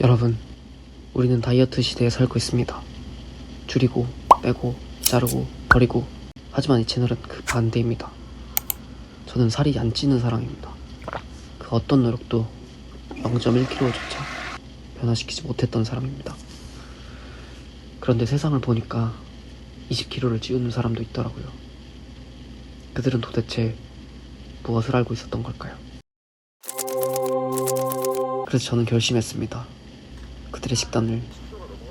여러분, 우리는 다이어트 시대에 살고 있습니다. 줄이고, 빼고, 자르고, 버리고. 하지만 이 채널은 그 반대입니다. 저는 살이 안 찌는 사람입니다. 그 어떤 노력도 0.1kg조차 변화시키지 못했던 사람입니다. 그런데 세상을 보니까 20kg를 찌우는 사람도 있더라고요. 그들은 도대체 무엇을 알고 있었던 걸까요? 그래서 저는 결심했습니다. 그들의 식단을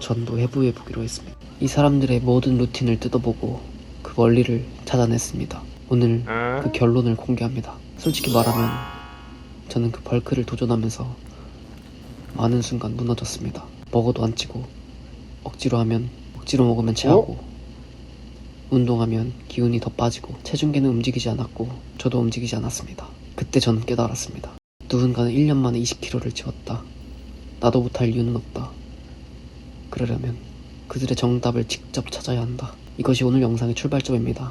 전부 해부해보기로 했습니다. 이 사람들의 모든 루틴을 뜯어보고 그 원리를 찾아냈습니다. 오늘 그 결론을 공개합니다. 솔직히 말하면 저는 그 벌크를 도전하면서 많은 순간 무너졌습니다. 먹어도 안 찌고, 억지로 하면 억지로 먹으면 체하고, 운동하면 기운이 더 빠지고, 체중계는 움직이지 않았고 저도 움직이지 않았습니다. 그때 저는 깨달았습니다. 누군가는 1년 만에 20kg를 찌웠다. 나도 못할 이유는 없다. 그러려면 그들의 정답을 직접 찾아야 한다. 이것이 오늘 영상의 출발점입니다.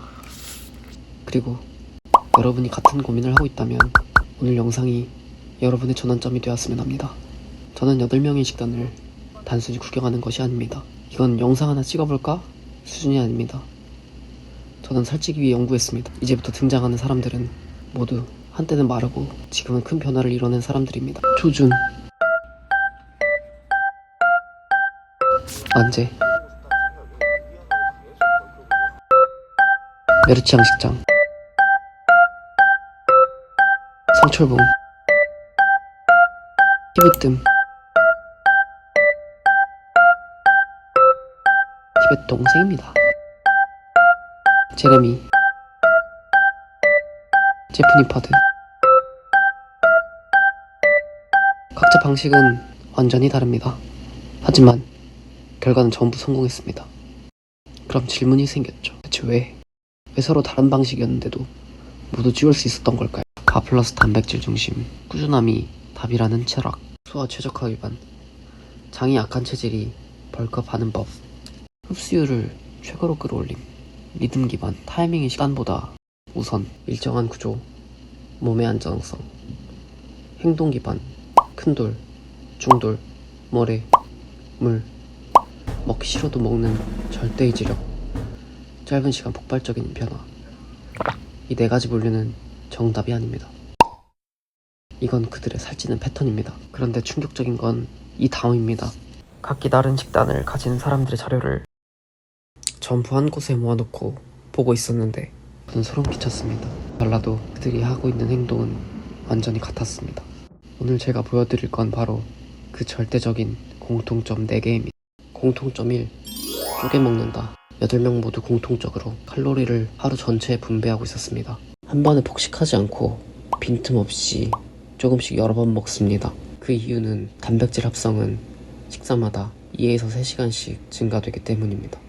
그리고 여러분이 같은 고민을 하고 있다면 오늘 영상이 여러분의 전환점이 되었으면 합니다. 저는 8명의 식단을 단순히 구경하는 것이 아닙니다. 이건 영상 하나 찍어볼까? 수준이 아닙니다. 저는 살찌기 위해 연구했습니다. 이제부터 등장하는 사람들은 모두 한때는 마르고 지금은 큰 변화를 이뤄낸 사람들입니다. 조준, 안재, 메르치 양식장, 성철봉, 티베뜸, 티베 동생입니다. 제레미, 제프니파드. 각자 방식은 완전히 다릅니다. 하지만 결과는 전부 성공했습니다. 그럼 질문이 생겼죠. 대체 왜 서로 다른 방식이었는데도 모두 찌울 수 있었던 걸까요? 가 플러스 단백질 중심, 꾸준함이 답이라는 철학, 소화 최적화 기반, 장이 약한 체질이 벌크업 하는 법, 흡수율을 최고로 끌어올림, 리듬 기반, 타이밍이 시간보다 우선, 일정한 구조, 몸의 안정성, 행동 기반, 큰돌, 중돌, 모래, 물, 먹기 싫어도 먹는 절대의 지력, 짧은 시간 폭발적인 변화. 이 4가지 분류는 정답이 아닙니다. 이건 그들의 살찌는 패턴입니다. 그런데 충격적인 건 이 다음입니다. 각기 다른 식단을 가진 사람들의 자료를 전부 한 곳에 모아놓고 보고 있었는데 저는 소름 끼쳤습니다. 달라도 그들이 하고 있는 행동은 완전히 같았습니다. 오늘 제가 보여드릴 건 바로 그 절대적인 공통점 4개입니다. 공통점 1. 쪼개 먹는다. 8명 모두 공통적으로 칼로리를 하루 전체에 분배하고 있었습니다. 한 번에 폭식하지 않고 빈틈없이 조금씩 여러 번 먹습니다. 그 이유는 단백질 합성은 식사마다 2에서 3시간씩 증가되기 때문입니다.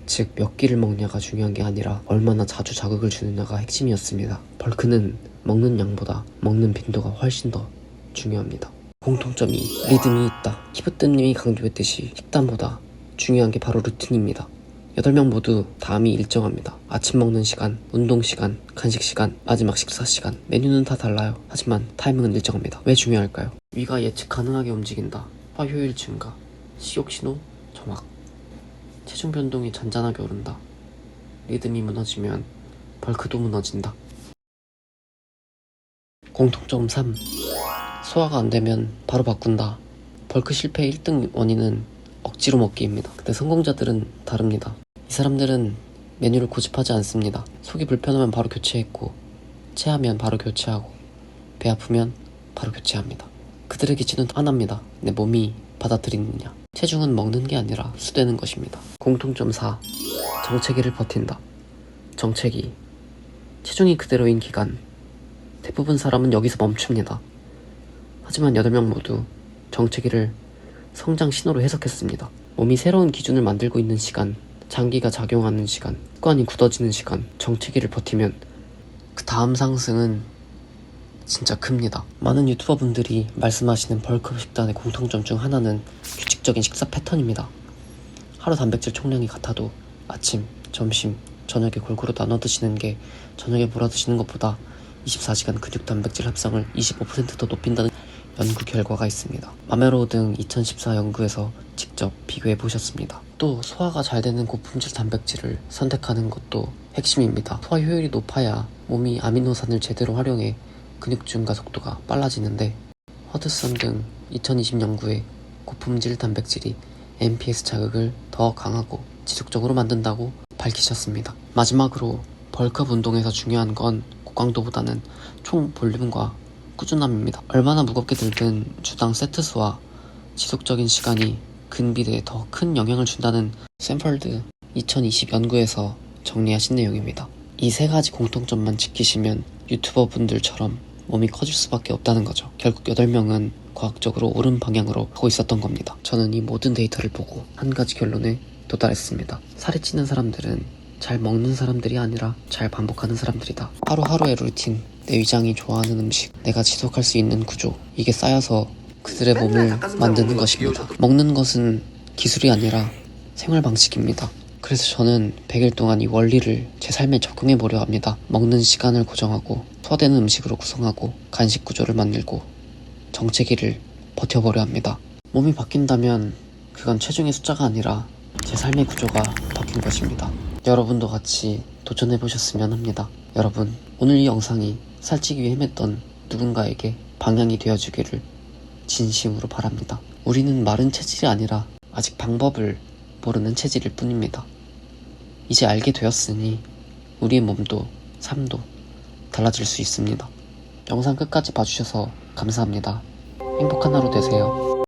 즉, 몇 끼를 먹냐가 중요한 게 아니라 얼마나 자주 자극을 주느냐가 핵심이었습니다. 벌크는 먹는 양보다 먹는 빈도가 훨씬 더 중요합니다. 공통점이 리듬이 있다. 키프뜸님이 강조했듯이 식단보다 중요한 게 바로 루틴입니다. 8명 모두 다음이 일정합니다. 아침 먹는 시간, 운동 시간, 간식 시간, 마지막 식사 시간. 메뉴는 다 달라요. 하지만 타이밍은 일정합니다. 왜 중요할까요? 위가 예측 가능하게 움직인다. 소화 효율 증가, 식욕 신호 정확, 체중 변동이 잔잔하게 오른다. 리듬이 무너지면 벌크도 무너진다. 공통점 3. 소화가 안되면 바로 바꾼다. 벌크 실패의 1등 원인은 억지로 먹기입니다. 근데 성공자들은 다릅니다. 이 사람들은 메뉴를 고집하지 않습니다. 속이 불편하면 바로 교체했고, 체하면 바로 교체하고, 배 아프면 바로 교체합니다. 그들의 기준은 하나입니다. 내 몸이 받아들이느냐. 체중은 먹는 게 아니라 흡수되는 것입니다. 공통점 4. 정체기를 버틴다. 정체기, 체중이 그대로인 기간. 대부분 사람은 여기서 멈춥니다. 하지만 8명 모두 정체기를 성장 신호로 해석했습니다. 몸이 새로운 기준을 만들고 있는 시간, 장기가 작용하는 시간, 습관이 굳어지는 시간, 정체기를 버티면 그 다음 상승은 진짜 큽니다. 많은 유튜버분들이 말씀하시는 벌크업 식단의 공통점 중 하나는 규칙적인 식사 패턴입니다. 하루 단백질 총량이 같아도 아침, 점심, 저녁에 골고루 나눠 드시는 게 저녁에 몰아 드시는 것보다 24시간 근육 단백질 합성을 25% 더 높인다는 연구 결과가 있습니다. 마메로 등 2014 연구에서 직접 비교해 보셨습니다. 또 소화가 잘 되는 고품질 단백질을 선택하는 것도 핵심입니다. 소화 효율이 높아야 몸이 아미노산을 제대로 활용해 근육 증가 속도가 빨라지는데, 허드슨 등 2020 연구에 고품질 단백질이 MPS 자극을 더 강하고 지속적으로 만든다고 밝히셨습니다. 마지막으로 벌크업 운동에서 중요한 건 고강도보다는 총 볼륨과 꾸준함입니다. 얼마나 무겁게 들든 주당 세트 수와 지속적인 시간이 근비대에 더 큰 영향을 준다는 샌펄드 2020 연구에서 정리하신 내용입니다. 이 세 가지 공통점만 지키시면 유튜버 분들처럼 몸이 커질 수밖에 없다는 거죠. 결국 8명은 과학적으로 옳은 방향으로 가고 있었던 겁니다. 저는 이 모든 데이터를 보고 한 가지 결론에 도달했습니다. 살이 찌는 사람들은 잘 먹는 사람들이 아니라 잘 반복하는 사람들이다. 하루하루의 루틴, 내 위장이 좋아하는 음식, 내가 지속할 수 있는 구조, 이게 쌓여서 그들의 몸을 만드는 것입니다. 먹는 것은 기술이 아니라 생활 방식입니다. 그래서 저는 100일 동안 이 원리를 제 삶에 적용해 보려 합니다. 먹는 시간을 고정하고 소화되는 음식으로 구성하고 간식 구조를 만들고 정체기를 버텨보려 합니다. 몸이 바뀐다면 그건 체중의 숫자가 아니라 제 삶의 구조가 바뀐 것입니다. 여러분도 같이 도전해 보셨으면 합니다. 여러분, 오늘 이 영상이 살찌기 위해 헤맸던 누군가에게 방향이 되어주기를 진심으로 바랍니다. 우리는 마른 체질이 아니라 아직 방법을 모르는 체질일 뿐입니다. 이제 알게 되었으니 우리의 몸도 삶도 달라질 수 있습니다. 영상 끝까지 봐주셔서 감사합니다. 행복한 하루 되세요.